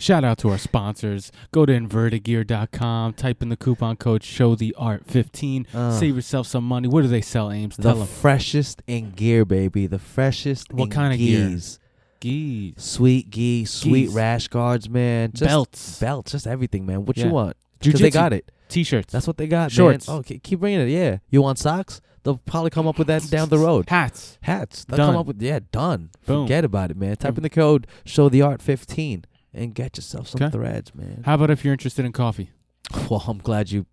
Shout out to our sponsors. Go to invertedgear.com. Type in the coupon code SHOWTHEART15. Save yourself some money. What do they sell, Ames? Tell them. The freshest in gear, baby. The freshest What in kind of geese. Geese. Sweet geese, sweet rash guards, man. Just belts, just everything, man. What you want? Because they got it. T-shirts. That's what they got, Shorts. man. Oh, keep bringing it. Yeah. You want socks? They'll probably come up with that down the road. Hats. They'll Done. come up with, done. Boom. Forget about it, man. Type in the code SHOWTHEART15 and get yourself some threads, man. How about if you're interested in coffee? Well, I'm glad you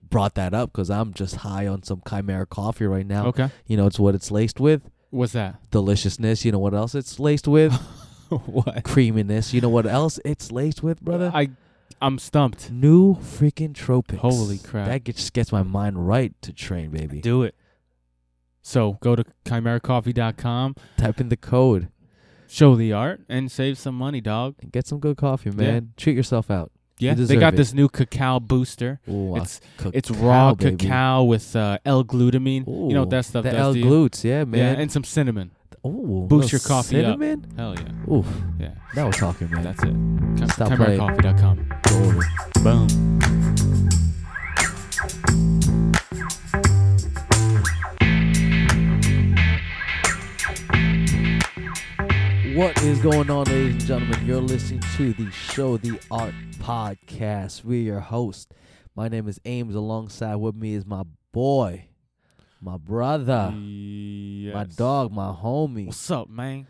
brought that up because I'm just high on some Chimera coffee right now. Okay. You know, it's what it's laced with. What's that? Deliciousness. You know what else it's laced with? What? Creaminess. You know what else it's laced with, brother? I'm stumped. New freaking tropics. Holy crap. That just gets my mind right to train, baby. Do it. So go to chimeracoffee.com. Type in the code. Show the art and save some money, dog. And get some good coffee, man. Yeah. Treat yourself out. Yeah, You they got deserve this new cacao booster. Ooh, It's raw baby. cacao with L-glutamine. Ooh, You know what that stuff the does to you? L-glutes, yeah, man. Yeah, and some cinnamon. Ooh, Boost your coffee cinnamon? up. Hell yeah. Ooh, Yeah, now we're talking, man. that's it. Stop playing. chimeracoffee.com. Totally. Boom. What is going on, ladies and gentlemen? You're listening to the Show the Art podcast. We're your host. My name is Ames. Alongside with me is my boy, my brother, Yes. my dog, my homie. What's up, man?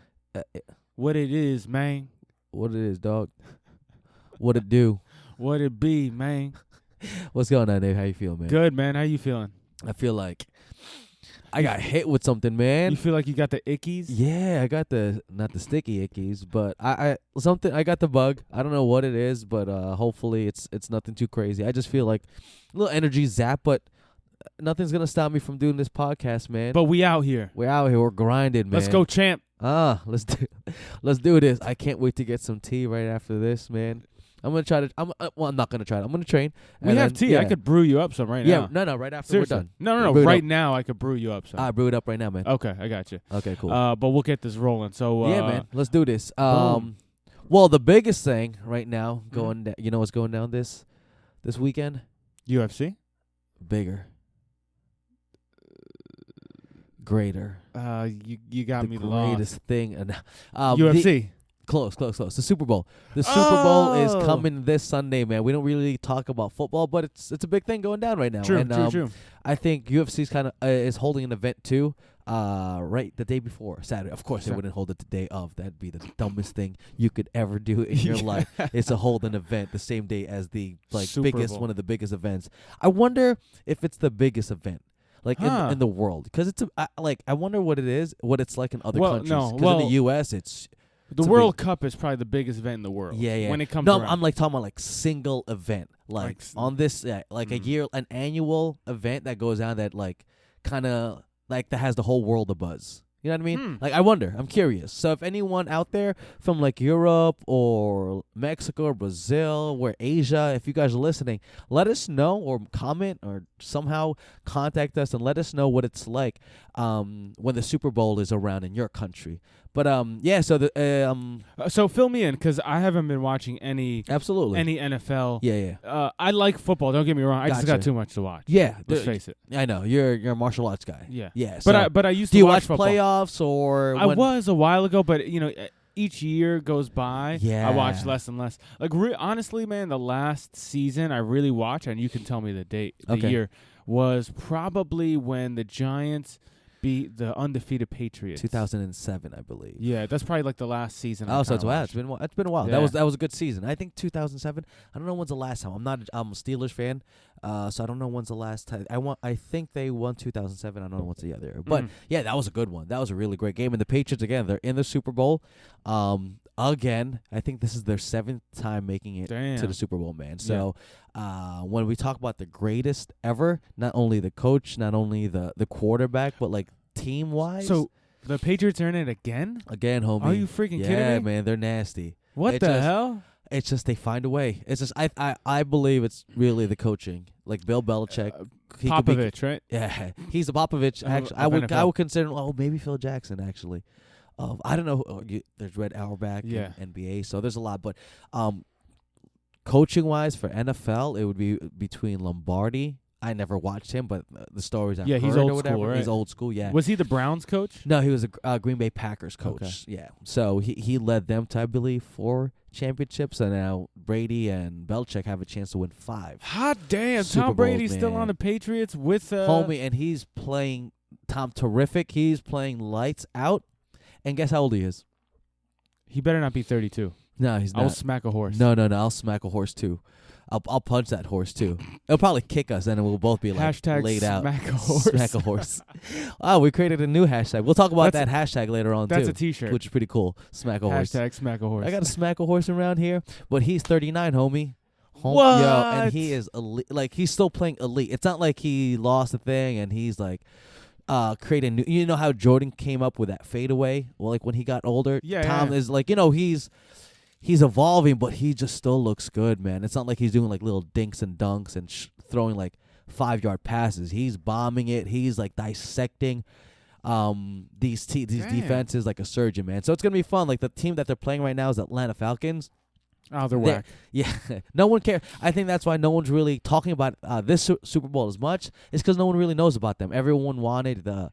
What it is, man? What it is, dog? What it do? What it be, man? What's going on, Dave? How you feel, man? Good, man. How you feeling? I feel like I got hit with something, man. You feel like you got the ickies? Yeah, I got not the sticky ickies, but I got the bug. I don't know what it is, but hopefully it's nothing too crazy. I just feel like a little energy zap, but nothing's gonna stop me from doing this podcast, man. But we out here. We're out here, we're grinding, man. Let's go, champ. Let's do this. I can't wait to get some tea right after this, man. I'm gonna try to. I'm not gonna try it. I'm gonna train. We have tea. Yeah. I could brew you up some right now. No, right after Seriously. we're done. No. Brew it Right up. now, I could brew you up some. I brew it up right now, man. Okay, I got you. Okay, cool. But we'll get this rolling. So yeah, man. Let's do this. boom. Well, the biggest thing right now going you know what's going down this weekend? UFC. Bigger. Greater. You got me the lost. greatest thing. And UFC. Close. The Super Bowl. The Super Bowl is coming this Sunday, man. We don't really talk about football, but it's a big thing going down right now. True, and, true. I think UFC's kind of is holding an event too. Right the day before Saturday. Of course, they wouldn't hold it the day of. That'd be the dumbest thing you could ever do in your life. Is to hold an event the same day as the Super biggest Bowl. one of the biggest events. I wonder if it's the biggest event. In the world, because I wonder what it is, what it's like in other countries. Because in the U.S., it's the World Cup is probably the biggest event in the world. Yeah. When it comes no, around. I'm talking about single event, on this, a year, an annual event that goes on that kind of that has the whole world abuzz. You know what I mean? I wonder. I'm curious. So if anyone out there from Europe or Mexico or Brazil or Asia, if you guys are listening, let us know or comment or somehow contact us and let us know what it's like when the Super Bowl is around in your country. But so fill me in because I haven't been watching any NFL. Yeah. I like football. Don't get me wrong. I just got Gotcha. too much to watch. Yeah, Let's face it. I know you're a martial arts guy. Yeah. So But I used do to you watch watch football. playoffs or? I was a while ago, but each year goes by. Yeah. I watch less and less. Honestly, man, the last season I really watched, and you can tell me the date, the year, was probably when the Giants beat the undefeated Patriots. 2007, I believe. Yeah, that's probably the last season. Oh, so it's been a while. Yeah. That was a good season. I think 2007. I don't know when's the last time. I'm a Steelers fan, so I don't know when's the last time. I think they won 2007. I don't know what's the other year. But yeah, that was a good one. That was a really great game. And the Patriots again, they're in the Super Bowl. Again, I think this is their 7th time making it to the Super Bowl, man. So when we talk about the greatest ever, not only the coach, not only the quarterback, but team wise. So the Patriots are in it again? Again, homie. Are you freaking kidding me? Yeah, man, they're nasty. What the hell? It's just they find a way. It's just I believe it's really the coaching. Bill Belichick, Popovich, right? Yeah, he's a Popovich. Actually, I would consider. Maybe Phil Jackson actually. I don't know. There's Red Auerbach in NBA, so there's a lot. But coaching wise for NFL, it would be between Lombardi. I never watched him, but the stories I've heard he's old or whatever, school, right? He's old school, yeah. Was he the Browns coach? No, he was a Green Bay Packers coach. Okay. Yeah, so he led them to, I believe, 4 championships, and now Brady and Belichick have a chance to win 5. Hot damn! Super Tom Bowls, Brady's still man. on the Patriots with Homie, and he's playing terrific. He's playing lights out. And guess how old he is? He better not be 32. No, he's not. I'll smack a horse. No, I'll smack a horse too. I'll punch that horse too. It'll probably kick us, and we'll both be like Hashtag laid out. smack a horse. Smack a horse. Oh, we created a new hashtag. We'll talk about that hashtag later on too. That's a T-shirt. Which is pretty cool. Smack a horse. Hashtag smack a horse. I got to smack a horse around here, but he's 39, homie. What? Yo, and he is elite. Like, he's still playing elite. It's not like he lost a thing and he's like creating new. You know how Jordan came up with that fadeaway? Well, like when he got older, Tom is like, he's evolving, but he just still looks good, man. It's not like he's doing like little dinks and dunks and throwing like 5-yard passes. He's bombing it. He's like dissecting these defenses like a surgeon, man. So it's gonna be fun. Like, the team that they're playing right now is Atlanta Falcons. Oh, they're whack. Yeah, no one cares. I think that's why no one's really talking about this Super Bowl as much. It's because no one really knows about them. Everyone wanted the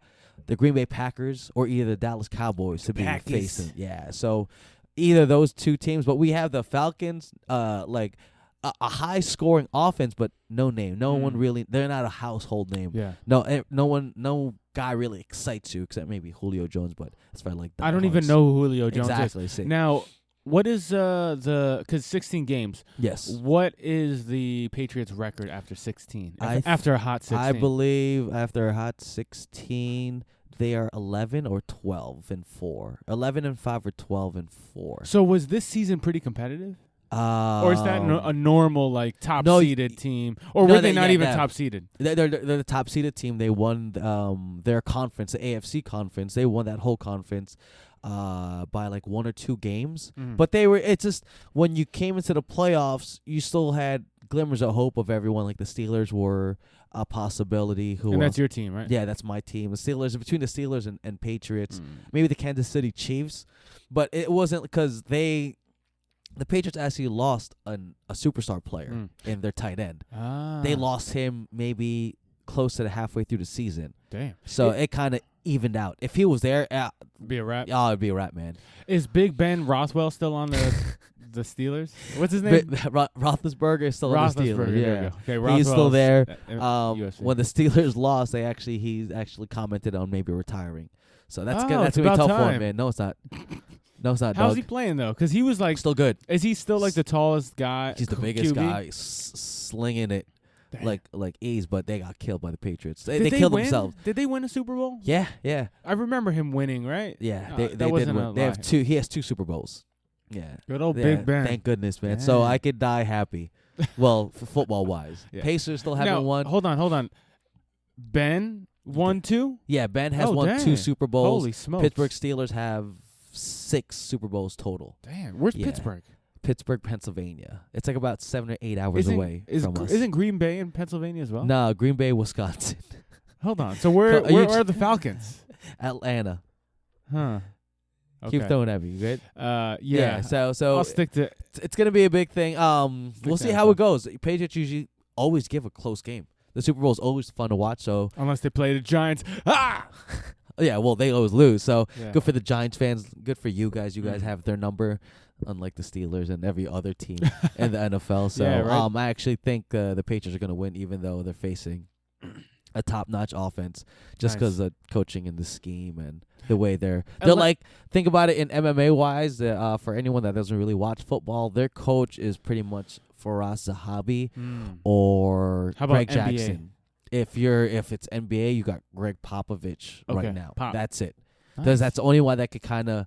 Green Bay Packers or either the Dallas Cowboys to be facing. Yeah, so either those two teams. But we have the Falcons, like a high-scoring offense, but no name. No one really. They're not a household name. Yeah. No guy really excites you except maybe Julio Jones. But that's probably like I don't even know who Julio Jones exactly. is. Now, what is because 16 games? Yes. What is the Patriots' record after 16? After a hot 16, I believe after a hot 16, they are 11 or 12-4. 11-5 or 12-4. So was this season pretty competitive? Or is that a normal like top-seeded team? Or were they not even top-seeded? They're the top-seeded team. They won their conference, the AFC conference. They won that whole conference by like 1 or 2 games. But it's just when you came into the playoffs, you still had glimmers of hope of everyone. Like the Steelers were a possibility. And that's your team, right? Yeah, that's my team. The Steelers, between the Steelers and Patriots, maybe the Kansas City Chiefs. But it wasn't because the Patriots actually lost a superstar player in their tight end. They lost him maybe close to the halfway through the season. Damn. So it kind of evened out. If he was there, be a wrap. Oh, it'd be a wrap, man. Is Big Ben Rothwell still on the Steelers? What's his name? Roethlisberger is still on the Steelers. Yeah. Okay, he's still there. UFC. When the Steelers lost, he's actually commented on maybe retiring. So that's gonna be a tough one, man. No, it's not. No, it's not. How's he playing though? Because he was like still good. Is he still like the tallest guy? He's the biggest QB? guy, slinging it. Damn. like ease, but they got killed by the Patriots. They killed themselves. Did they win a Super Bowl? Yeah. I remember him winning, right? Yeah, they did win. They have 2. He has 2 Super Bowls. Yeah, good old Big Ben. Thank goodness, man. Damn. So I could die happy. Well, football wise, Yeah. Pacers still haven't won. Hold on. Ben won 2. Yeah, Ben has won 2 Super Bowls. Holy smokes! Pittsburgh Steelers have 6 Super Bowls total. Damn, where's Pittsburgh? Pittsburgh, Pennsylvania. It's like about 7 or 8 hours away from us. Isn't Green Bay in Pennsylvania as well? No, Green Bay, Wisconsin. Hold on. So where are the Falcons? Atlanta. Huh. Okay. Keep throwing at me, good? Yeah. So I'll stick to. It's gonna be a big thing. We'll see how it goes. Patriots usually always give a close game. The Super Bowl is always fun to watch. So unless they play the Giants, yeah, well they always lose. So yeah. Good for the Giants fans. Good for you guys. You guys have their number, unlike the Steelers and every other team in the NFL. So yeah, right. I actually think the Patriots are gonna win, even though they're facing a top-notch offense, just because of coaching and the scheme and the way they're like, think about it in MMA wise. For anyone that doesn't really watch football, their coach is pretty much Faraz Zahabi or Greg NBA? Jackson. If it's NBA, you got Greg Popovich right now. That's it. Because that's the only one that could kind of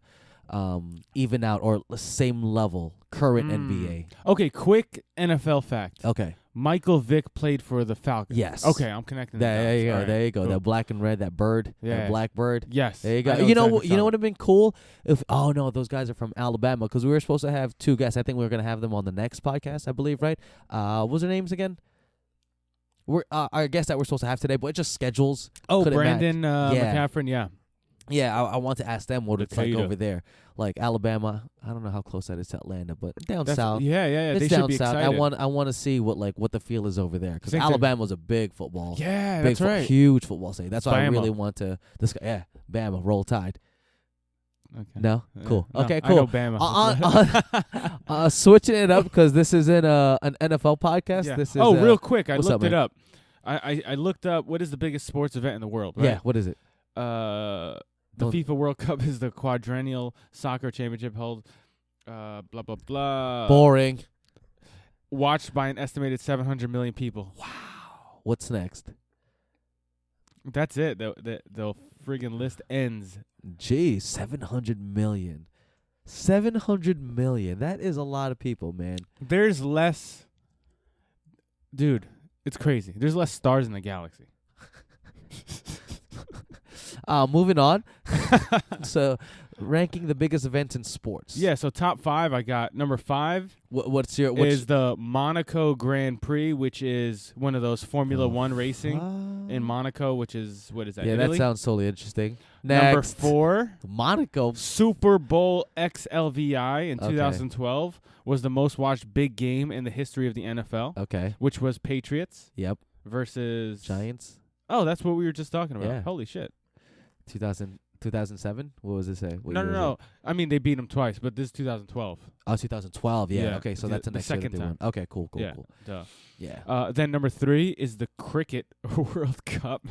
even out or same level current NBA. Okay, quick NFL fact. Okay. Michael Vick played for the Falcons. Yes. Okay, I'm connecting. There you go. Right. There you go. Cool. That black and red, that bird, that black bird. Yes. There you go. You know what would have been cool if those guys are from Alabama, because we were supposed to have 2 guests. I think we were gonna have them on the next podcast, I believe, right? What was their names again? We're our guest that we're supposed to have today, but it just schedules. Oh, Brandon McCaffrey. Yeah. Yeah, I want to ask them what it's like Decatur. over there. Like Alabama, I don't know how close that is to Atlanta, but down south. Yeah. It's They down should be south. excited. I want to see what the feel is over there, because Think they're- Alabama's a big football. Yeah, big that's right. Huge football state. That's why I Bama. really want to discuss. Yeah, Bama, Roll Tide. Okay. No, cool. No, Okay, I cool. know Bama. Switching it up because this isn't an NFL podcast. Yeah. This is real quick, I what's looked up, it man? up. I looked up what is the biggest sports event in the world. Right? Yeah, what is it? The Don't- FIFA World Cup is the quadrennial soccer championship held. Blah blah blah. Boring. Watched by an estimated 700 million people. Wow. What's next? That's it. The friggin' list ends. Gee, 700 million. 700 million. That is a lot of people, man. There's less. Dude, it's crazy. There's less stars in the galaxy. Moving on. So, ranking the biggest events in sports. Yeah, so top 5, I got number 5 What's is the Monaco Grand Prix, which is one of those Formula 1 racing in Monaco, which is, what is that, Yeah, Italy? that sounds totally interesting. Number Next. 4, Monaco. Super Bowl XLVI in Okay. 2012 was the most watched big game in the history of the NFL, Okay. which was Patriots Yep. versus Giants. Oh, that's what we were just talking about. Yeah. Holy shit. 2007? What was it say? What year was No. it? I mean, they beat them twice, but this is 2012. Oh, 2012. Yeah. Yeah, Okay, so the- that's the the next year that second they won. time. Okay, cool. Yeah. Cool. Duh. Yeah. Then number 3 is the Cricket World Cup.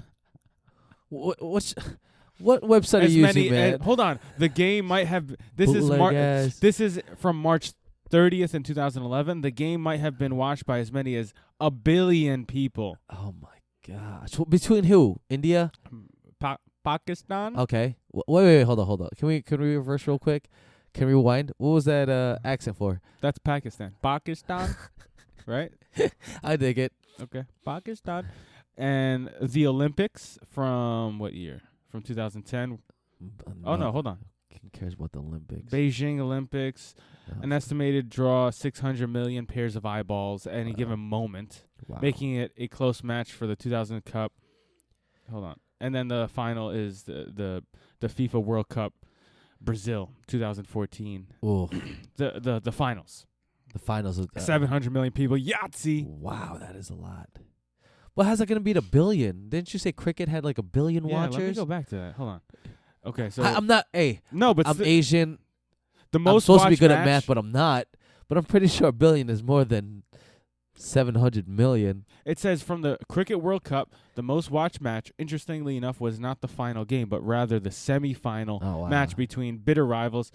What website are you using, man? Hold on. The game might have. This is from March 30th in 2011. The game might have been watched by as many as 1 billion people. Oh my gosh. Between who? India? Pakistan. Okay. Wait. Hold on. Can we reverse real quick? Can we rewind? What was that accent for? That's Pakistan. Pakistan. Right. I dig it. Okay. Pakistan. And the Olympics from what year? From 2010. Oh no, hold on. Who cares about the Olympics? Beijing Olympics. An estimated draw 600 million pairs of eyeballs at any given moment, making it a close match for the 2000 Cup. Hold on. And then the final is the FIFA World Cup, Brazil 2014. Oh, The finals. the finals. 700 million people. Yahtzee. Wow, that is a lot. Well, how's that going to beat 1 billion? Didn't you say cricket had like 1 billion watchers? Let me go back to that. Hold on. Okay, so I'm not. Hey, no, but I'm Asian. the I'm most supposed to be watched good match, at math, but I'm not. But I'm pretty sure 1 billion is more than 700 million. It says from the Cricket World Cup, the most watched match, interestingly enough, was not the final game, but rather the semi-final match between bitter rivals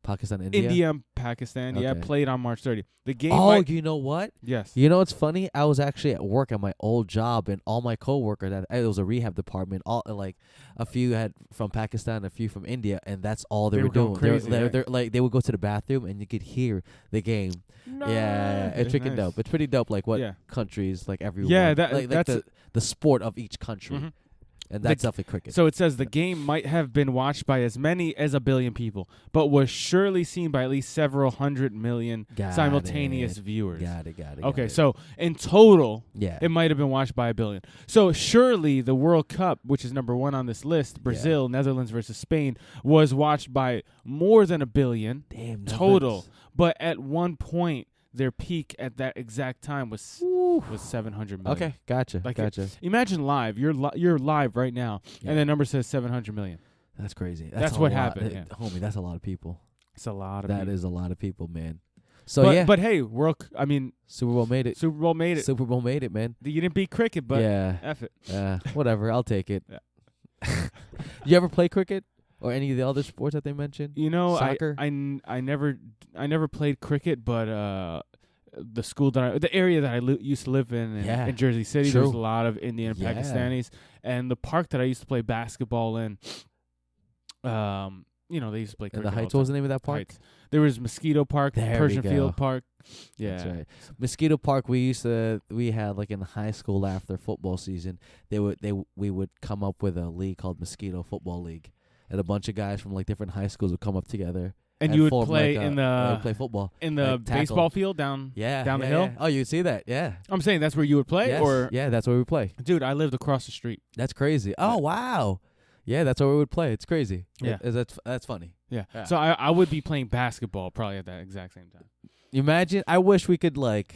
Pakistan, India. India and Pakistan. Yeah, Okay. played on March 30th. The game. Oh, you know what? Yes. You know what's funny? I was actually at work at my old job, and all my coworkers, it was a rehab department. All like a few had from Pakistan, a few from India, and that's all they were going doing. crazy, They're like they would go to the bathroom, and you could hear the game. Yeah, it's freaking dope. It's pretty dope. Like what countries, like everyone. Yeah, that's the sport of each country, and that's definitely cricket. So it says the game might have been watched by as many as 1 billion people, but was surely seen by at least several 100 million simultaneous viewers. Got it. Okay, so in total, yeah, it might have been watched by 1 billion. So surely the World Cup, which is number 1 on this list, Brazil, Netherlands versus Spain, was watched by more than 1 billion total. But at one point, their peak at that exact time was 700 million. Okay, gotcha. Imagine live. You're live right now, and the number says 700 million. That's crazy. That's what happened. Yeah. Homie, that's a lot of people. It's a lot of That people. is a lot of people, man. So but hey, Super Bowl made it. Super Bowl made it. Super Bowl made it, man. You didn't beat cricket, but F it. Whatever, I'll take it. You ever play cricket or any of the other sports that they mentioned? You know, soccer. I never played cricket, but the area that I used to live in Jersey City, there's a lot of Indian and Pakistanis, and the park that I used to play basketball in, they used to play cricket. And the Heights, what was the name of that park? Heights. There was Mosquito Park, Persian Field Park. Yeah, that's right. Mosquito Park. We had like in high school after football season, we would come up with a league called Mosquito Football League, and a bunch of guys from like different high schools would come up together. And you would play play football in the baseball field down the hill. Yeah. Oh, you see that? Yeah. I'm saying that's where you would play, yes. or that's where we play. Dude, I lived across the street. That's crazy. Oh wow. Yeah, that's where we would play. It's crazy. Yeah. That's funny. Yeah. Yeah. So I would be playing basketball probably at that exact same time. Imagine. I wish we could record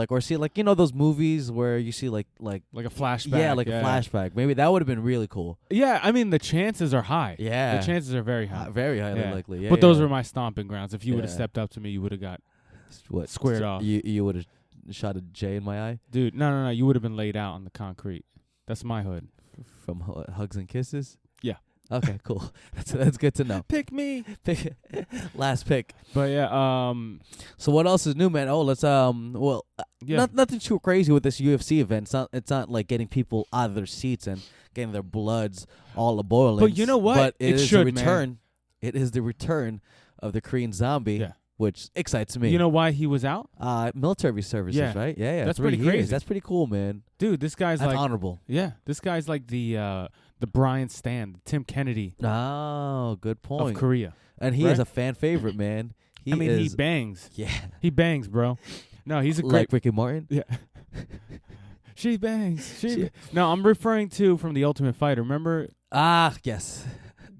or see those movies where you see like a flashback. Yeah, a flashback. Maybe that would have been really cool. Yeah, I mean the chances are high. Yeah, the chances are very high. Very highly likely. Yeah, but those were my stomping grounds. If you would have stepped up to me, you would have got squared off. You would have shot a J in my eye, dude. No. You would have been laid out on the concrete. That's my hood. From hugs and kisses. Yeah. Okay, cool. That's good to know. Pick me. Last pick. But yeah, so what else is new, man? Oh, let's nothing too crazy with this UFC event. It's not like getting people out of their seats and getting their bloods all a-boiling. But you know what? But it is the return. Man. It is the return of the Korean Zombie. Yeah. Which excites me. You know why he was out? Military services, right? Yeah. That's pretty crazy. That's pretty cool, man. Dude, this guy's That's honorable. Yeah, this guy's like the Brian Stan, the Tim Kennedy. Oh, good point. Of Korea. And he is a fan favorite, man. He bangs. Yeah. He bangs, bro. No, he's a great... Like Ricky Martin? Yeah. She bangs. No, I'm referring to from The Ultimate Fighter. Remember? Yes.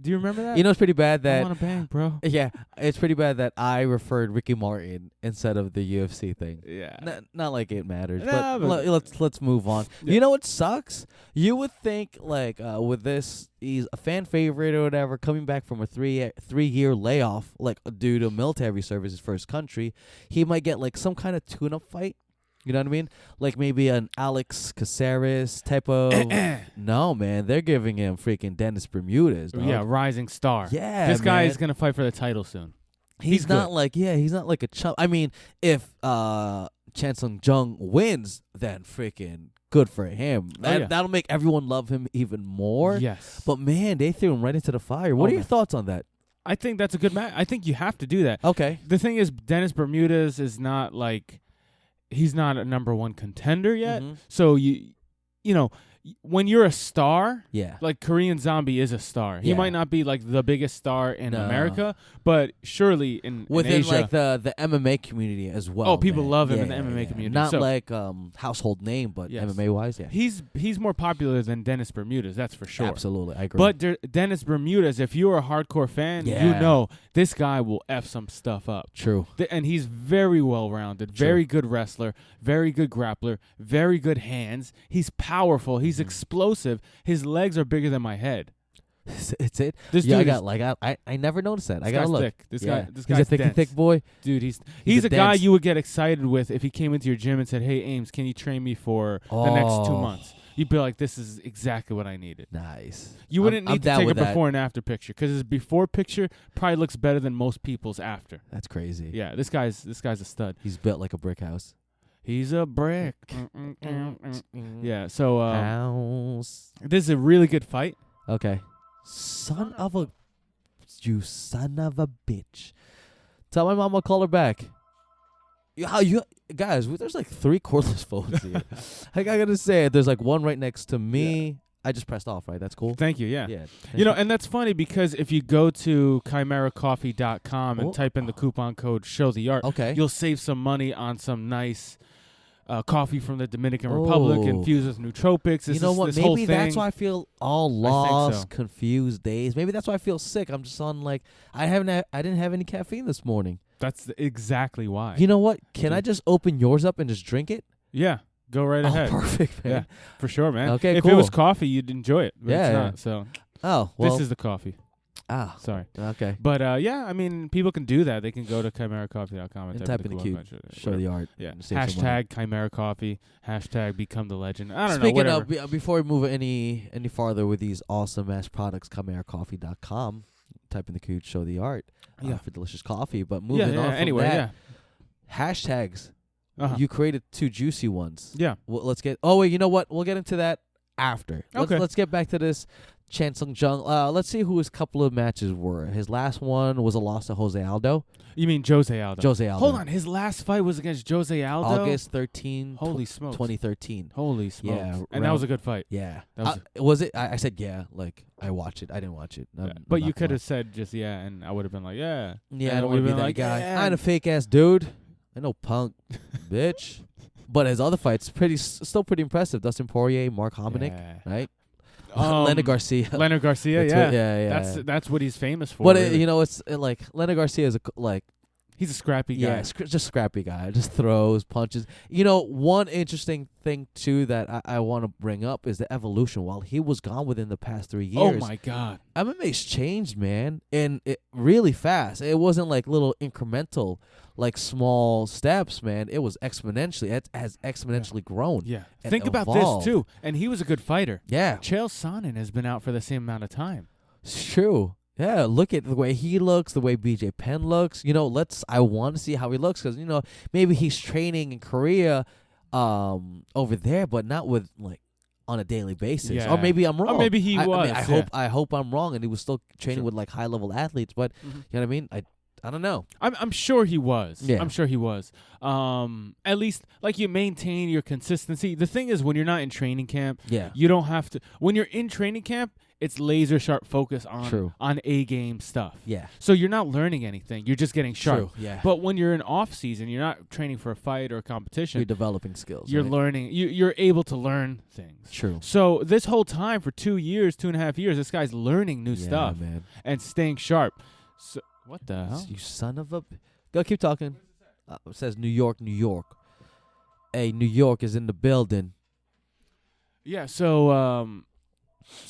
Do you remember that? You know, it's pretty bad that... I want to bang, bro. Yeah, it's pretty bad that I referred Ricky Martin instead of the UFC thing. Yeah. Not like it matters, Nah, but let's move on. Yeah. You know what sucks? You would think, with this, he's a fan favorite or whatever, coming back from a three-year layoff, due to military services for his country, he might get, some kind of tune-up fight. You know what I mean? Like maybe an Alex Caceres type of... No, man. They're giving him freaking Dennis Bermudez, dog. Yeah, rising star. Yeah, this guy is going to fight for the title soon. He's not he's not like a chump. I mean, if Chan Sung Jung wins, then freaking good for him. That'll make everyone love him even more. Yes. But, man, they threw him right into the fire. What are your thoughts on that? I think that's a good match. I think you have to do that. Okay. The thing is, Dennis Bermudez is not he's not a number one contender yet. Mm-hmm. So you know, when you're a star, yeah, like Korean Zombie is a star. He might not be the biggest star in America, but surely within Asia, the MMA community as well. Oh, people love him in the MMA community. Not household name, but MMA wise, yeah. He's more popular than Dennis Bermudez, that's for sure. Absolutely, I agree. But Dennis Bermudez, if you're a hardcore fan, you know this guy will F some stuff up. True. And he's very well-rounded, very good wrestler, very good grappler, very good hands. He's powerful. He's explosive. His legs are bigger than my head. It's it. This dude I never noticed that. I gotta look. Thick. This guy's he's a thick boy. Dude, he's a guy you would get excited with if he came into your gym and said, "Hey, Ames, can you train me for the next 2 months?" You'd be like, "This is exactly what I needed." Nice. You wouldn't need to take a before and after picture because his before picture probably looks better than most people's after. That's crazy. Yeah, this guy's a stud. He's built like a brick house. He's a brick. Yeah, so house. This is a really good fight. Okay. You son of a bitch. Tell my mom I'll call her back. You guys, there's 3 cordless phones here. I gotta say, there's one right next to me. Yeah. I just pressed off, right? That's cool. Thank you, yeah. And that's funny because if you go to chimeracoffee.com and type in the coupon code SHOWTHEART, you'll save some money on some nice coffee from the Dominican Republic infused with nootropics. You know what? Maybe that's why I feel all lost, confused days. Maybe that's why I feel sick. I'm just on I didn't have any caffeine this morning. That's exactly why. You know what? Can I just open yours up and just drink it? Yeah. Go right ahead. Perfect, man. Yeah, for sure, man. Okay, if cool. If it was coffee, you'd enjoy it. But it's not, so. Oh, well. This is the coffee. Sorry. Okay. But, I mean, people can do that. They can go to chimeracoffee.com and type in the code. Show the art. Yeah. Hashtag Chimera Coffee. Hashtag Become the Legend. I don't know, Speaking whatever. of, before we move any farther with these awesome-ass products, chimeracoffee.com. Type in the code Show the Art for delicious coffee. But moving on from that, hashtags. You created 2 juicy ones. Yeah. Well, let's get... Oh, wait, you know what? We'll get into that after. Okay. Let's get back to this Chan Sung Jung. Let's see who his couple of matches were. His last one was a loss to Jose Aldo. You mean Jose Aldo? Jose Aldo. Hold on. His last fight was against Jose Aldo? August 13, Holy smokes. 2013. Holy smokes. Yeah. And that was a good fight. Yeah. Was it? I said yeah. I watched it. I didn't watch it. But you could have said just yeah, and I would have been like, yeah. Yeah, I don't want to be that guy. Yeah. I'm a fake-ass dude. I know punk, bitch. But his other fights, still pretty impressive. Dustin Poirier, Mark Hominick, right? Leonard Garcia. Leonard Garcia, That's what he's famous for. But really. it's like Leonard Garcia is he's a scrappy guy. Yeah, just scrappy guy. Just throws, punches. One interesting thing too that I want to bring up is the evolution. While he was gone within the past 3 years, oh my God, MMA's changed, man, and it really fast. It wasn't like little incremental, like small steps, man. It was exponentially. It has exponentially grown. Yeah, and think about evolved. this too. And he was a good fighter. Yeah, Chael Sonnen has been out for the same amount of time. it's true. Yeah, look at the way he looks, the way BJ Penn looks. I want to see how he looks because maybe he's training in Korea, over there, but not with on a daily basis. Yeah. Or maybe I'm wrong. Or maybe he was. I hope I'm wrong, and he was still training with high level athletes. But you know what I mean? I don't know. I'm sure he was. Yeah. I'm sure he was. At least you maintain your consistency. The thing is, when you're not in training camp, you don't have to. When you're in training camp, it's laser sharp focus on A game stuff. Yeah. So you're not learning anything. You're just getting sharp. True. Yeah. But when you're in off season, you're not training for a fight or a competition. You're developing skills. You're learning. You're able to learn things. True. So this whole time for 2 years, 2.5 years, this guy's learning new stuff, man. and staying sharp. So what the hell? You son of a... Go, keep talking. It says New York, New York. Hey, New York is in the building. Yeah, so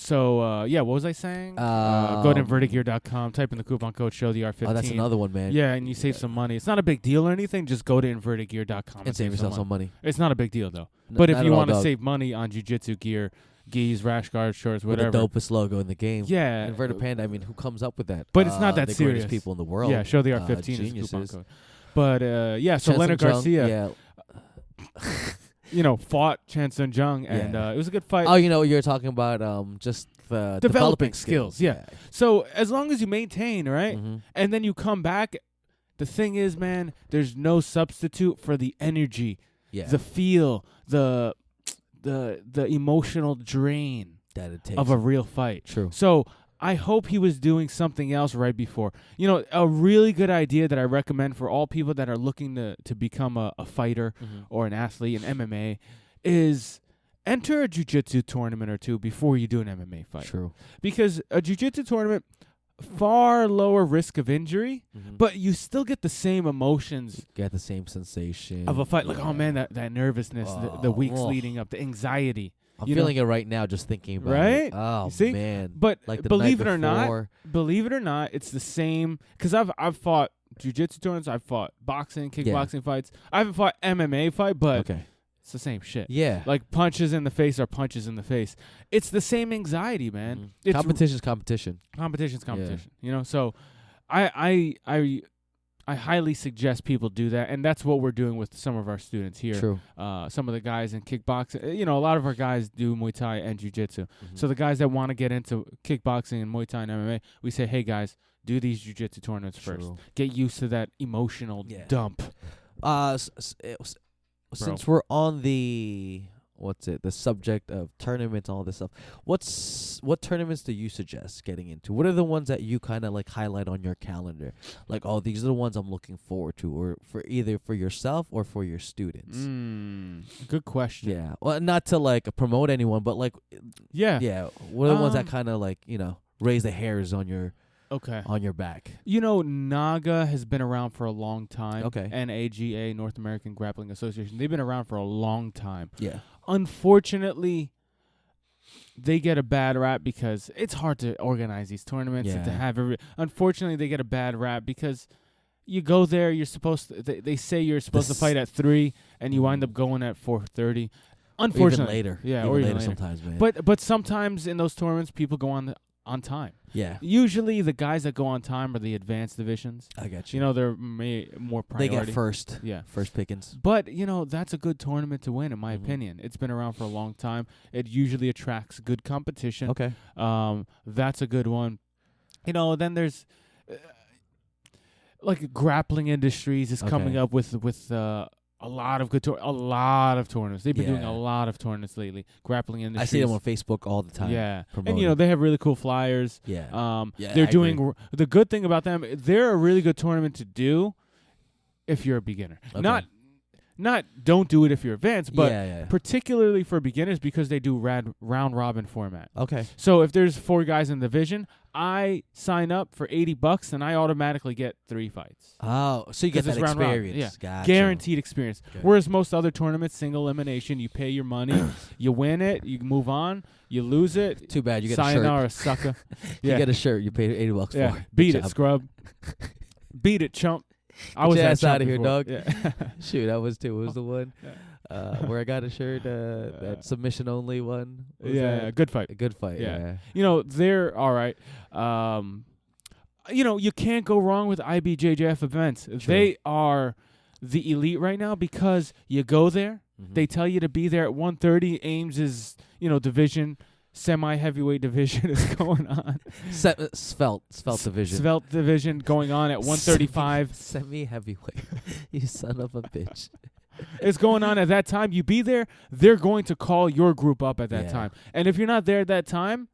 what was I saying? Go to invertedgear.com, type in the coupon code SHOWTHER15. Oh, that's another one, man. Yeah, and you save some money. It's not a big deal or anything. Just go to invertedgear.com and save yourself some money. It's not a big deal, though. But if you want to save money on jiu-jitsu gear, gis, rash guards, shorts, whatever. With the dopest logo in the game. Yeah. Inverted Panda, I mean, who comes up with that? But it's not that the serious. Greatest people in the world. Yeah, SHOWTHER15 is the coupon code. But, so Leonard Garcia... fought Chan Sung Jung, and it was a good fight. Oh, you're talking about just the developing skills. Yeah. So as long as you maintain, right, Mm-hmm. and then you come back, the thing is, man, there's no substitute for the energy, the feel, the emotional drain that it takes of a real fight. True. So I hope he was doing something else right before. A really good idea that I recommend for all people that are looking to become a fighter or an athlete in MMA is enter a jiu-jitsu tournament or two before you do an MMA fight. True. Because a jiu-jitsu tournament, far lower risk of injury, but you still get the same emotions. You get the same sensation. Of a fight. Like, oh, man, that nervousness, the weeks leading up, the anxiety. I'm feeling it right now just thinking about it. Right? Oh, see? Man. But believe it or not, it's the same. Because I've fought jiu-jitsu tournaments. I've fought boxing, kickboxing fights. I haven't fought MMA fight, but it's the same shit. Yeah. Like, punches in the face are punches in the face. It's the same anxiety, man. Competition's competition. Competition's competition. So I highly suggest people do that, and that's what we're doing with some of our students here. True. Some of the guys in kickboxing, a lot of our guys do Muay Thai and Jiu-Jitsu. So the guys that want to get into kickboxing and Muay Thai and MMA, we say, hey, guys, do these Jiu-Jitsu tournaments first. Get used to that emotional dump. Since we're on the subject of tournaments, all this stuff, what tournaments do you suggest getting into? What are the ones that you kind of highlight on your calendar? Like, oh, these are the ones I'm looking forward to, or for either for yourself or for your students. Good question. Yeah. Well, not to promote anyone, but yeah. What are the ones that kind of raise the hairs on your on your back? NAGA has been around for a long time. Okay. NAGA, North American Grappling Association. They've been around for a long time. Yeah. Unfortunately, they get a bad rap because it's hard to organize these tournaments and to have unfortunately, they get a bad rap because you go there, you're supposed to, they say you're supposed to fight at 3 and you wind up going at 4:30. Unfortunately, even later. Yeah, or even later sometimes, man. But sometimes in those tournaments, people go on time. Yeah. Usually the guys that go on time are the advanced divisions. I got you. They're more priority. They get first. Yeah. First pickings. But, that's a good tournament to win, in my opinion. It's been around for a long time. It usually attracts good competition. Okay. That's a good one. Then there's Grappling Industries is coming up with a lot of tournaments. They've been doing a lot of tournaments lately. Grappling Industries. I see them on Facebook all the time. Yeah. Promoting. And, they have really cool flyers. Yeah. They're doing the good thing about them, they're a really good tournament to do if you're a beginner. Okay. not don't do it if you're advanced, but particularly for beginners because they do round robin format. Okay. So if there's 4 guys in the division, I sign up for $80 and I automatically get 3 fights. Oh, so you get that experience. Yeah. Gotcha. Guaranteed experience. Good. Whereas most other tournaments, single elimination, you pay your money, you win it, you move on, you lose it. Too bad you get sayonara, a shirt. sucker. You get a shirt. You paid $80 for. Beat it, scrub. Beat it, chump. I was ass out of here, dog. Yeah. Shoot, that was too. What was the one where I got a shirt? That submission only one. Good fight. A good fight. Yeah. You know, they're all right. You know, you can't go wrong with IBJJF events. True. They are the elite right now because you go there. Mm-hmm. They tell you to be there at 1:30. Ames is, division. Semi-heavyweight division is going on. Svelte division. Svelte division going on at 135. Semi-heavyweight. You son of a bitch. It's going on at that time. You be there, they're going to call your group up at that time. And if you're not there at that time,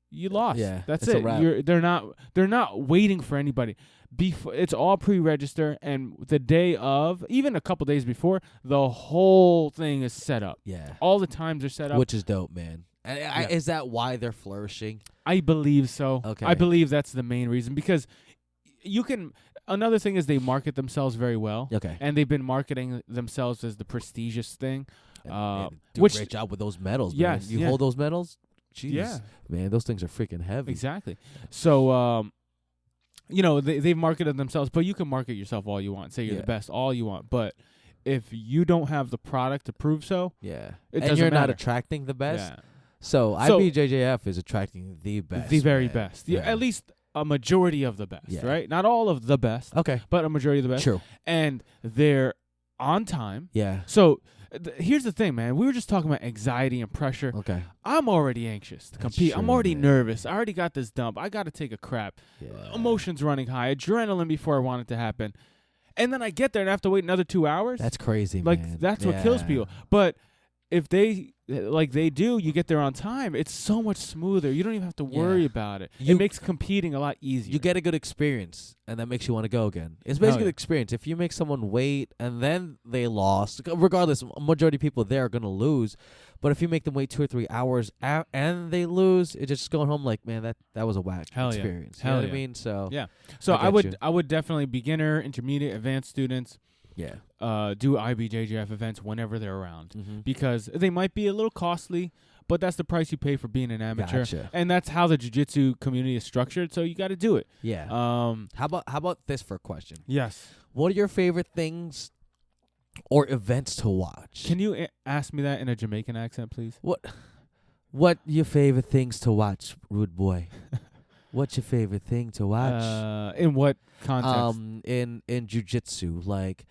you lost. Yeah, that's it. They're not waiting for anybody. It's all pre-register, and the day of, even a couple days before, the whole thing is set up. Yeah, all the times are set up, which is dope, man. And is that why they're flourishing? I believe so. Okay, I believe that's the main reason because you can. Another thing is they market themselves very well. Okay, and they've been marketing themselves as the prestigious thing. Do a great job with those medals. Yes, man. You hold those medals. Jeez, yeah, man, those things are freaking heavy. Exactly. So. They've marketed themselves, but you can market yourself all you want. Say you're the best, all you want. But if you don't have the product to prove so, it doesn't and you're matter. not attracting the best. Yeah. So IBJJF is attracting the best. The very best. Yeah. At least a majority of the best, right? Not all of the best. Okay. But a majority of the best. True. And they're on time. Yeah. So here's the thing, man. We were just talking about anxiety and pressure. Okay. I'm already anxious to compete. True, I'm already man. nervous. I already got this dump. I got to take a crap. Yeah. Emotions running high. Adrenaline before I want it to happen. And then I get there and I have to wait another 2 hours. That's crazy, like, man. That's what kills people. But if they, you get there on time, it's so much smoother. You don't even have to worry about it. It makes competing a lot easier. You get a good experience, and that makes you want to go again. It's basically an experience. If you make someone wait, and then they lost, regardless, a majority of people there are going to lose. But if you make them wait 2 or 3 hours and they lose, it's just going home like, man, that was a whack experience. You know what I mean? So yeah. So I would definitely beginner, intermediate, advanced students. Yeah. Do IBJJF events whenever they're around because they might be a little costly, but that's the price you pay for being an amateur. Gotcha. And that's how the jiu-jitsu community is structured, so you got to do it. Yeah. How about this for a question? Yes. What are your favorite things or events to watch? Can you ask me that in a Jamaican accent, please? What your favorite things to watch, rude boy? What's your favorite thing to watch? In what context? In jiu-jitsu, like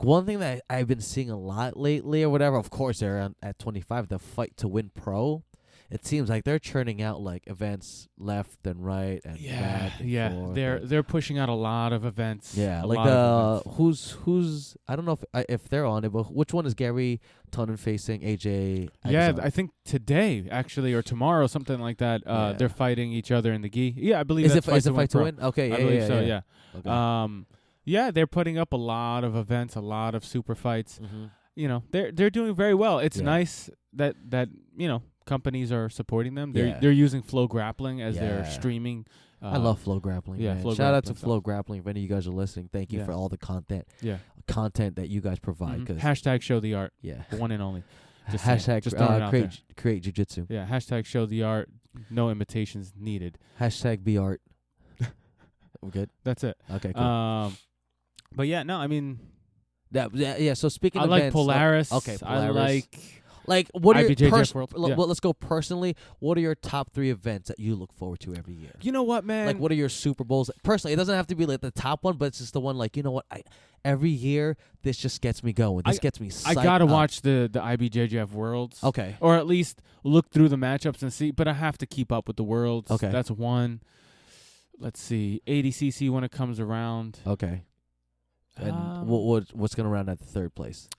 one thing that I've been seeing a lot lately, or whatever. Of course, they're at 25. The Fight to Win Pro. It seems like they're churning out like events left and right and back and forth. They're pushing out a lot of events. Yeah, who's I don't know if they're on it, but which one is Gary Tonin facing AJ? Yeah, I think today actually or tomorrow, something like that. They're fighting each other in the gi. Yeah, I believe is it Fight to Win? Okay, I believe so. Yeah. Okay. They're putting up a lot of events, a lot of super fights. They're doing very well. It's nice that companies are supporting them. They're using Flow Grappling as their streaming. I love Flow Grappling. Yeah, man. Shout out to Flow Grappling. If any of you guys are listening, thank you for all the content that you guys provide. Hashtag show the art. Yeah, one and only. Just hashtag create jiu-jitsu. Yeah, hashtag show the art. No imitations needed. Hashtag be art. We're good. That's it. Okay, cool. But yeah, no, I mean, yeah. So speaking, I of like events, Polaris. Okay, Polaris. I like what are your well, let's go personally. What are your top 3 events that you look forward to every year? You know what, man? Like, what are your Super Bowls? Personally, it doesn't have to be like the top one, but it's just the one. Like, you know what? Every year this just gets me going. This gets me psyched I gotta up. watch the IBJJF Worlds. Okay. Or at least look through the matchups and see. But I have to keep up with the Worlds. Okay. That's one. Let's see. ADCC when it comes around. Okay. And what's going to round at the 3rd place?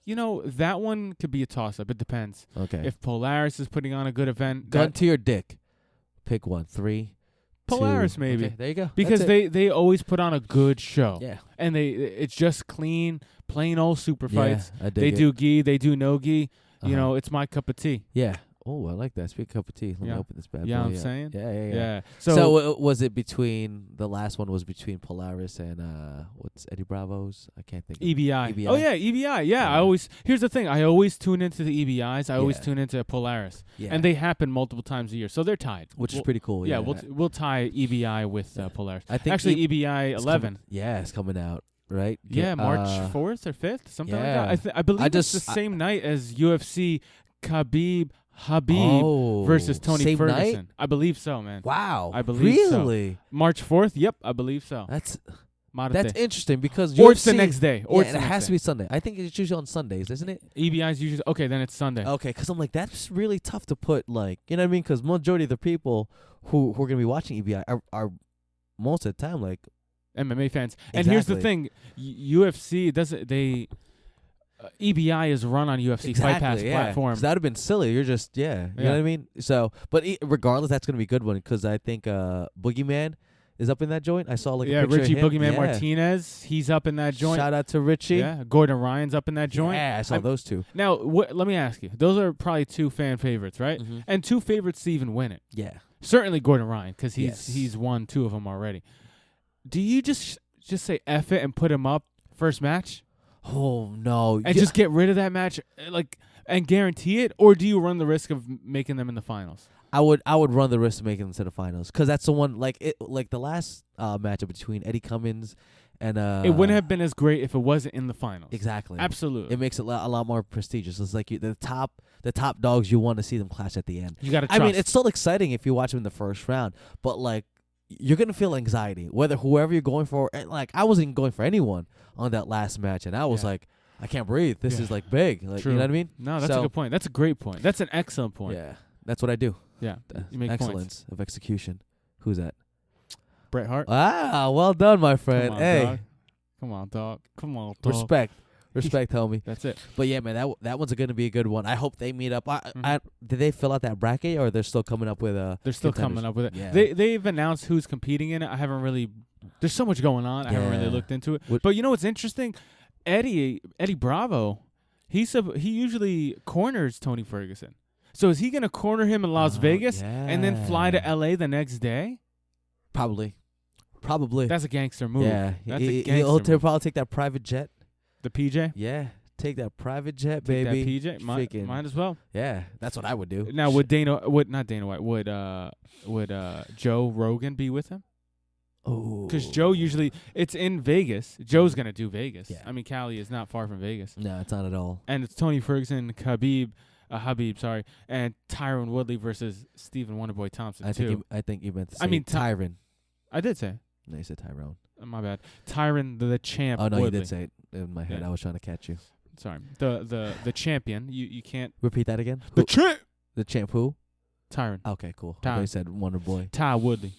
That one could be a toss-up. It depends. Okay. If Polaris is putting on a good event. Gun to your dick. Pick one. 3, Polaris maybe. Okay, there you go. Because they always put on a good show. Yeah. And it's just clean, plain old super fights. I dig They it. do gi, they do no gi. Uh-huh. You know, it's my cup of tea. Yeah. Oh, I like that. Speak cup of tea. Let me open this bad boy. Yeah, I'm saying? Yeah. So was it between the last one was between Polaris and what's Eddie Bravo's? I can't think of EBI. Oh yeah, EBI. Yeah, here's the thing. I always tune into the EBIs. I always tune into Polaris. Yeah. And they happen multiple times a year. So they're tied. Which is pretty cool. Yeah, we'll tie EBI with Polaris. I think actually EBI 11. It's coming out, right? March 4th or 5th, something like that. I believe it's the same night as UFC Habib versus Tony Ferguson. Night? I believe so, man. Wow. I believe really? So. March 4th? Yep, I believe so. That's interesting because or it's the next day. Or it has to be Sunday. I think it's usually on Sundays, isn't it? EBI's usually okay. Then it's Sunday. Okay, because I'm like that's really tough to put like you know what I mean? Because majority of the people who are gonna be watching EBI are most of the time like MMA fans. Exactly. And here's the thing: UFC doesn't they. EBI is run on UFC Fight Pass platform. That would have been silly. You're just you know what I mean. So, but regardless, that's gonna be a good one because I think Boogeyman is up in that joint. I saw like a picture Richie of him. Boogeyman Martinez. He's up in that joint. Shout out to Richie. Yeah, Gordon Ryan's up in that joint. Yeah, I saw those two. Now, let me ask you. Those are probably two fan favorites, right? Mm-hmm. And two favorites to even win it. Yeah, certainly Gordon Ryan because he's won 2 of them already. Do you just say F it and put him up first match? Oh no! And just get rid of that match, and guarantee it, or do you run the risk of making them in the finals? I would run the risk of making them to the finals because that's the one like the last matchup between Eddie Cummins and it wouldn't have been as great if it wasn't in the finals. Exactly, absolutely. It makes it a lot more prestigious. It's like the top dogs. You want to see them clash at the end. You got to trust. I mean, it's still exciting if you watch them in the first round, but like you're gonna feel anxiety whoever you're going for. Like I wasn't going for anyone on that last match, and I was like, I can't breathe. This is like big. Like, True. You know what I mean? No, that's a good point. That's a great point. That's an excellent point. Yeah, that's what I do. Yeah, you make excellence of execution. Who's that? Bret Hart. Ah, well done, my friend. Come on, dog. Respect, homie. That's it. But yeah, man, that one's gonna be a good one. I hope they meet up. Did they fill out that bracket, or they're still coming up with They're still coming up with it. Yeah. They've announced who's competing in it. I haven't really. There's so much going on. I haven't really looked into it. But you know what's interesting? Eddie Bravo, he usually corners Tony Ferguson. So is he gonna corner him in Las Vegas and then fly to LA the next day? Probably. That's a gangster move. Yeah, that's a gangster move. He'll probably take that private jet. The PJ? Yeah, take that private jet, baby. That PJ? Might as well. Yeah, that's what I would do. Now, would not Dana White, would Joe Rogan be with him? Oh, because Joe usually it's in Vegas. Joe's gonna do Vegas. Yeah. I mean, Cali is not far from Vegas. No, it's not at all. And it's Tony Ferguson, Habib, and Tyron Woodley versus Stephen Wonderboy Thompson. I think you meant to say Tyron. I did say. No, you said Tyrone. My bad. Tyron, the champ. Oh no, Woodley. You did say it in my head. Yeah. I was trying to catch you. Sorry. The champion. You can't repeat that again. The champ. The champ who? Tyron. Okay, cool. I you said Wonderboy. Ty Woodley.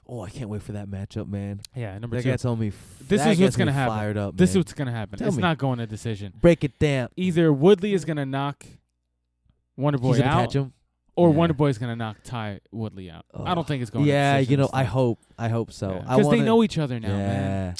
Oh, I can't wait for that matchup, man. Yeah, number 2. That gets on me. This is what's gonna happen. Fired up, this is what's gonna happen. It's not going to decision. Break it down. Either Woodley is gonna knock Wonderboy out, catch him, or Wonderboy's gonna knock Ty Woodley out. I don't think it's going. Yeah, to decision. I hope so. Because they know each other now, man.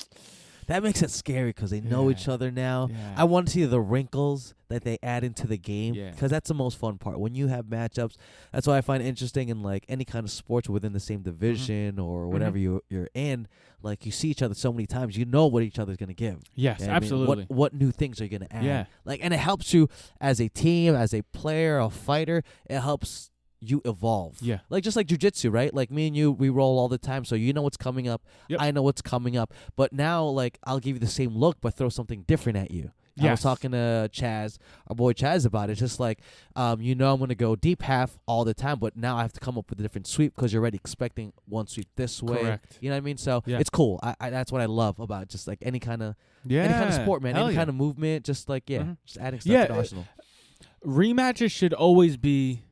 That makes it scary because they know each other now. Yeah. I want to see the wrinkles that they add into the game because that's the most fun part. When you have matchups, that's why I find it interesting in like any kind of sports within the same division or whatever you're in. Like you see each other so many times, you know what each other's gonna give. Yes, you know absolutely. I mean? What new things are you gonna add? Yeah. Like, and it helps you as a team, as a player, a fighter. It helps you evolve. Yeah. Like just like jiu-jitsu, right? Like me and you, we roll all the time, so you know what's coming up. Yep. I know what's coming up. But now, like, I'll give you the same look, but throw something different at you. Yes. I was talking to Chaz, our boy Chaz, about it. It's just like, I'm going to go deep half all the time, but now I have to come up with a different sweep because you're already expecting one sweep this way. Correct. You know what I mean? So it's cool. I that's what I love about just like any kind of sport, man. Any kind of movement, just like, just adding stuff to the arsenal. Rematches should always be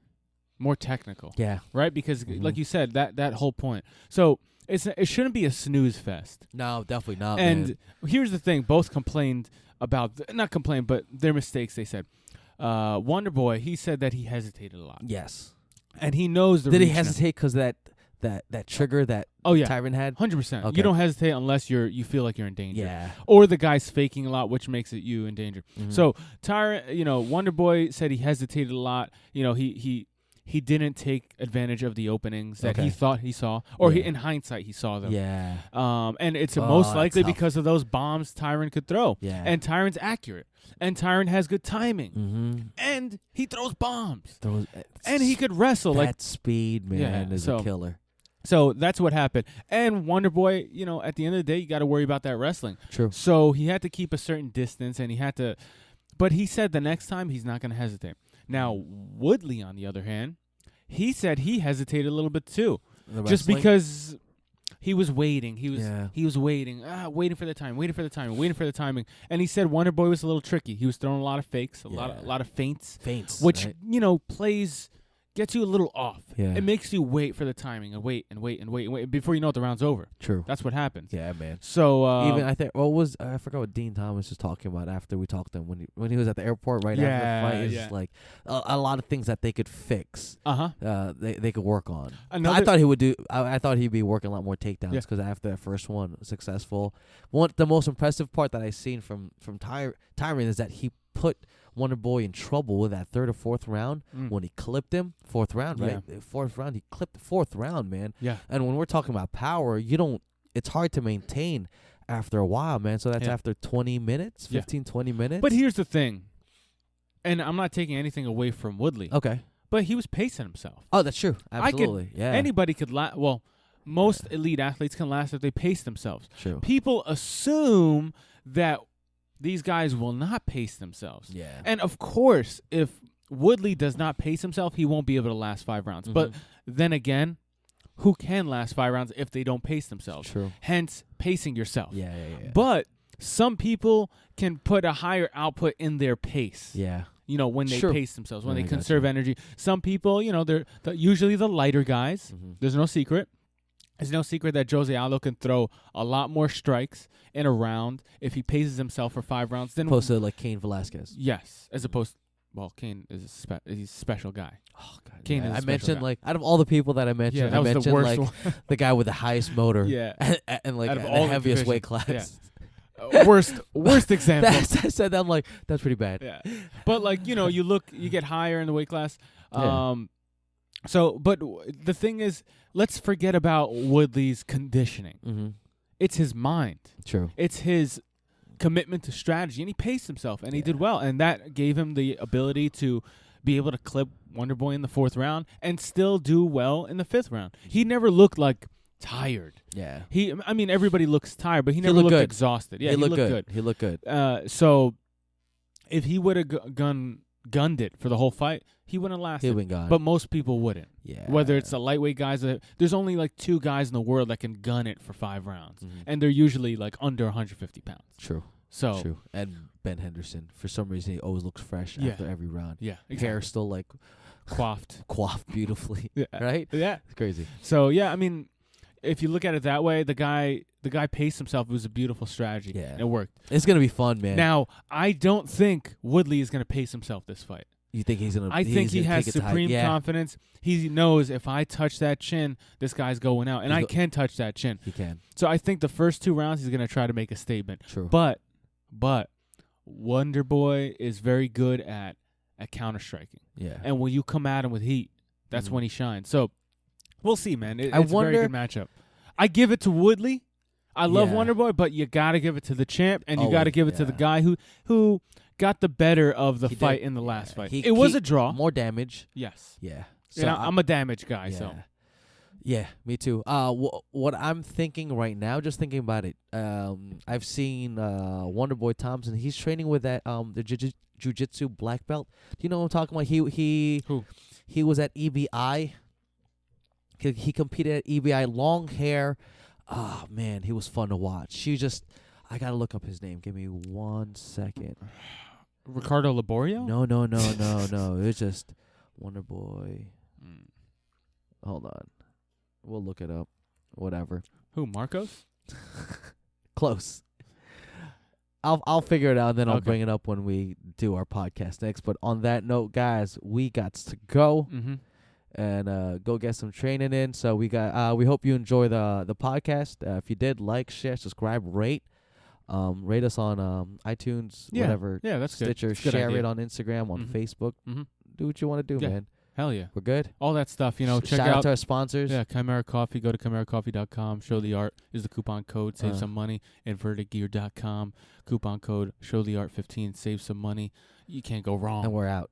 more technical. Yeah. Right? Because like you said, that whole point. So it shouldn't be a snooze fest. No, definitely not. And here's the thing, both complained about not complained, but their mistakes, they said. Wonderboy, he said that he hesitated a lot. Yes. And he knows the Did he hesitate because that that trigger that Tyron had? 100%. Okay. You don't hesitate unless you feel like you're in danger. Yeah. Or the guy's faking a lot, which makes it you in danger. Mm-hmm. So Tyron, Wonder Boy said he hesitated a lot. He didn't take advantage of the openings that he thought he saw, or in hindsight he saw them. Yeah. And it's most likely because of those bombs Tyron could throw. Yeah. And Tyron's accurate. And Tyron has good timing. Mm-hmm. And he throws bombs. And he could wrestle. That speed, man, is a killer. So that's what happened. And Wonder Boy, at the end of the day, you got to worry about that wrestling. True. So he had to keep a certain distance, and he had to. But he said the next time he's not going to hesitate. Now, Woodley, on the other hand, he said he hesitated a little bit too, just because he was waiting. He was waiting, waiting for the timing. And he said Wonder Boy was a little tricky. He was throwing a lot of fakes, a lot of feints, which plays. Gets you a little off. Yeah. It makes you wait for the timing and wait before you know the round's over. True. That's what happens. Yeah, man. So even I think I forgot what Dean Thomas was talking about after we talked to him when he was at the airport after the fight. It's just like a lot of things that they could fix. They could work on. I thought he would do. I thought he'd be working a lot more takedowns because after that first one successful, the most impressive part that I seen from Tyron is that he put Wonder Boy in trouble with that third or fourth round when he clipped him. Fourth round, right? Fourth round, he clipped the fourth round, man. Yeah. And when we're talking about power, it's hard to maintain after a while, man. So that's after 20 minutes, 15, 20 minutes. But here's the thing, and I'm not taking anything away from Woodley. Okay. But he was pacing himself. Oh, that's true. Absolutely. Anybody could last. Well, most elite athletes can last if they pace themselves. True. People assume that these guys will not pace themselves. Yeah. And of course, if Woodley does not pace himself, he won't be able to last 5 rounds. Mm-hmm. But then again, who can last 5 rounds if they don't pace themselves? True. Hence, pacing yourself. Yeah. But some people can put a higher output in their pace. Yeah. When they pace themselves, when they conserve energy. Some people, they're usually the lighter guys. Mm-hmm. There's no secret. It's no secret that Jose Aldo can throw a lot more strikes in a round if he paces himself for 5 rounds. Than opposed to like Cain Velasquez. Yes, as opposed. Well, Cain is he's a special guy. Oh God, Cain is. I mentioned guy. Out of all the people that I mentioned, I mentioned the worst one. The guy with the highest motor. Yeah, and like the heaviest weight class. Yeah. Worst example. I said that, I'm like, that's pretty bad. Yeah, but you get higher in the weight class. So, but the thing is, let's forget about Woodley's conditioning. Mm-hmm. It's his mind. True. It's his commitment to strategy, and he paced himself, and he did well, and that gave him the ability to be able to clip Wonder Boy in the 4th round and still do well in the 5th round. He never looked like tired. Yeah. Everybody looks tired, but he never looked exhausted. Yeah, he looked good. He looked good. So if he would have gunned it for the whole fight, he wouldn't last. He would have been gone. But most people wouldn't. Yeah. Whether it's the lightweight guys, there's only like 2 guys in the world that can gun it for 5 rounds, and they're usually like under 150 pounds. True. So true. And Ben Henderson, for some reason, he always looks fresh after every round. Yeah, exactly. Hair still like coiffed beautifully. Right? Yeah, it's crazy. So if you look at it that way, the guy paced himself. It was a beautiful strategy. Yeah, it worked. It's gonna be fun, man. Now, I don't think Woodley is gonna pace himself this fight. You think he's gonna? I think he has supreme confidence. He knows if I touch that chin, this guy's going out, and I can touch that chin. He can. So I think the first 2 rounds he's gonna try to make a statement. True. But Wonder Boy is very good at counter striking. Yeah. And when you come at him with heat, that's when he shines. So we'll see, man. It's a very good matchup. I give it to Woodley. I love Wonder Boy, but you got to give it to the champ, and you got to give it to the guy who got the better of the fight in the last fight. It was a draw. More damage. Yes. Yeah. So I'm a damage guy, so. Yeah, me too. What I'm thinking right now, just thinking about it, I've seen Wonder Boy Thompson. He's training with that the jiu-jitsu black belt. Do you know what I'm talking about? He was at EBI. He competed at EBI. Long hair. Oh man, he was fun to watch. I gotta look up his name. Give me 1 second. Ricardo Laborio? No. It's just Wonder Boy. Hold on. We'll look it up. Whatever. Who, Marcos? Close. I'll figure it out, and then I'll bring it up when we do our podcast next. But on that note, guys, we got to go. Mm-hmm. and go get some training in. So we hope you enjoy the podcast. If you did, like, share, subscribe, rate. Rate us on iTunes, whatever. Yeah, that's Stitcher. good. Stitcher. Share it on Instagram, on Facebook. Do what you want to do, man. Hell yeah. We're good. All that stuff, check Shout out to our sponsors. Yeah, Chimera Coffee. Go to chimeracoffee.com. Show the Art is the coupon code. Save some money. Invertedgear.com. Coupon code Show the Art 15. Save some money. You can't go wrong. And we're out.